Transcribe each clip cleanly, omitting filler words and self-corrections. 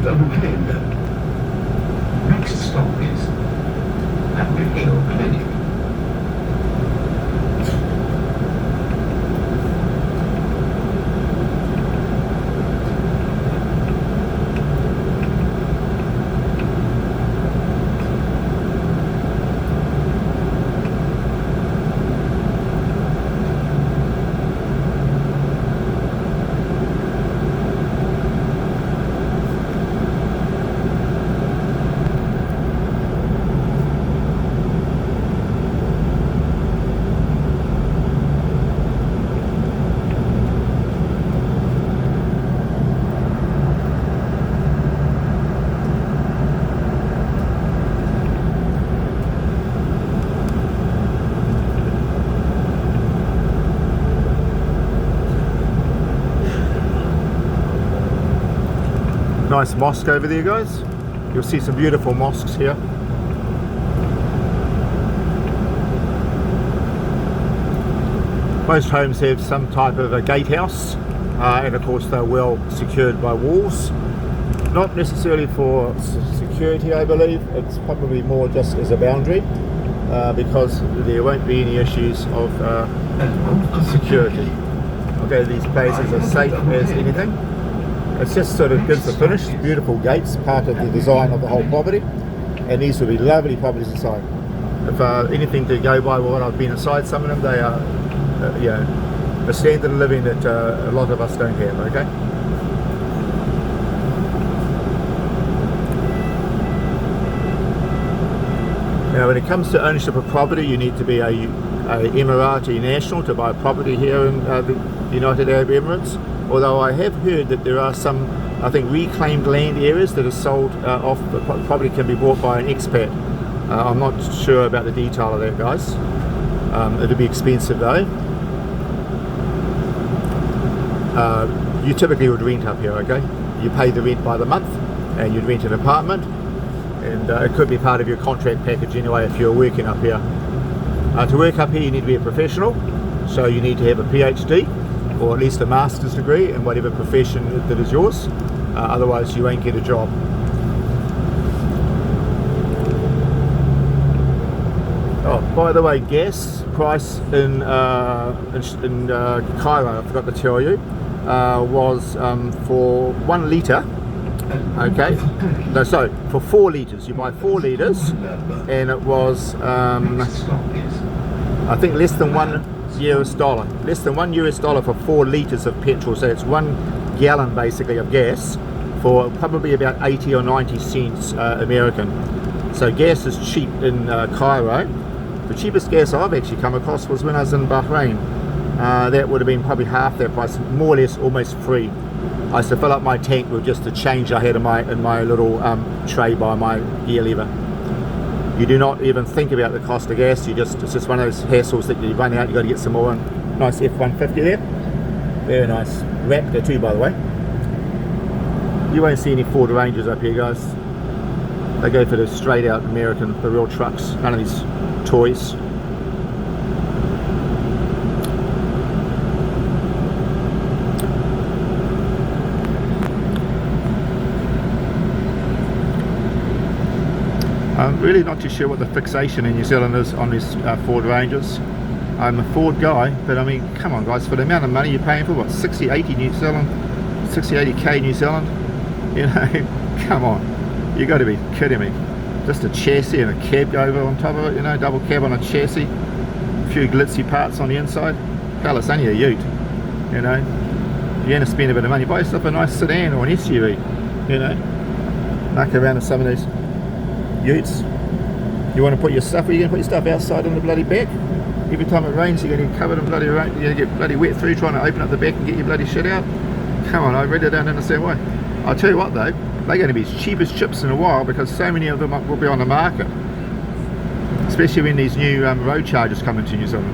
double header. Next stop is Hill Clinic. Nice mosque over there, guys. You'll see some beautiful mosques here. Most homes have some type of a gatehouse, and of course they're well secured by walls. Not necessarily for security, I believe. It's probably more just as a boundary, because there won't be any issues of security. Okay, these places are safe as anything. It's just sort of gives the finish, beautiful gates, part of the design of the whole property, and these will be lovely properties inside. If anything to go by what I've been inside some of them, they are a standard of living that a lot of us don't have, okay? Now when it comes to ownership of property, you need to be a Emirati national to buy property here in the United Arab Emirates. Although I have heard that there are some, I think, reclaimed land areas that are sold off, the property can be bought by an expat. I'm not sure about the detail of that, guys. It'll be expensive though. You typically would rent up here, okay? You pay the rent by the month and you'd rent an apartment, and it could be part of your contract package anyway if you're working up here. To work up here you need to be a professional, so you need to have a PhD or at least a master's degree in whatever profession that is yours, otherwise you won't get a job. Oh, by the way, gas price in Cairo, I forgot to tell you, was for 1 litre, okay, no, sorry, for 4 litres, you buy 4 litres, and it was, I think less than $1 for 4 litres of petrol. So it's 1 gallon basically of gas for probably about 80 or 90 cents American. So gas is cheap in Cairo. The cheapest gas I've actually come across was when I was in Bahrain. That would have been probably half that price, more or less almost free. I used to fill up my tank with just the change I had in my little tray by my gear lever. You do not even think about the cost of gas. It's just one of those hassles that you run out, you got to get some more. Nice F-150 there, very nice. Raptor too, by the way. You won't see any Ford Rangers up here, guys. They go for the straight out American, the real trucks, none of these toys. I'm really not too sure what the fixation in New Zealand is on these Ford Rangers. I'm a Ford guy, but I mean, come on guys, for the amount of money you're paying for, what, 60, 80 New Zealand, 60, 80k New Zealand, you know, come on, you got to be kidding me. Just a chassis and a cab over on top of it, you know, double cab on a chassis, a few glitzy parts on the inside. Hell, it's only a ute, you know. You're going to spend a bit of money, buy yourself a nice sedan or an SUV, you know, muck around with some of these utes. You want to put your stuff, are you going to put your stuff outside on the bloody back? Every time it rains you're going to get covered in bloody rain, you're going to get bloody wet through trying to open up the back and get your bloody shit out. Come on, I really don't understand why. I'll tell you what though, they're going to be as cheap as chips in a while because so many of them will be on the market, especially when these new road chargers come into New Zealand.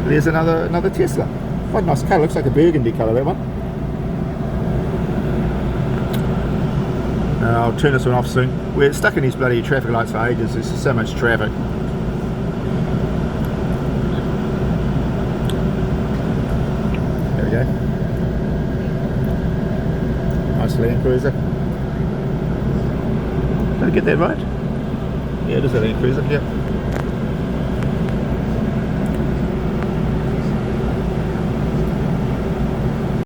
There's another Tesla. What a nice colour, looks like a burgundy colour, that one. I'll turn this one off soon. We're stuck in these bloody traffic lights for ages. There's so much traffic. There we go. Nice Land Cruiser. Did I get that right? Yeah, it is a Land Cruiser, yeah.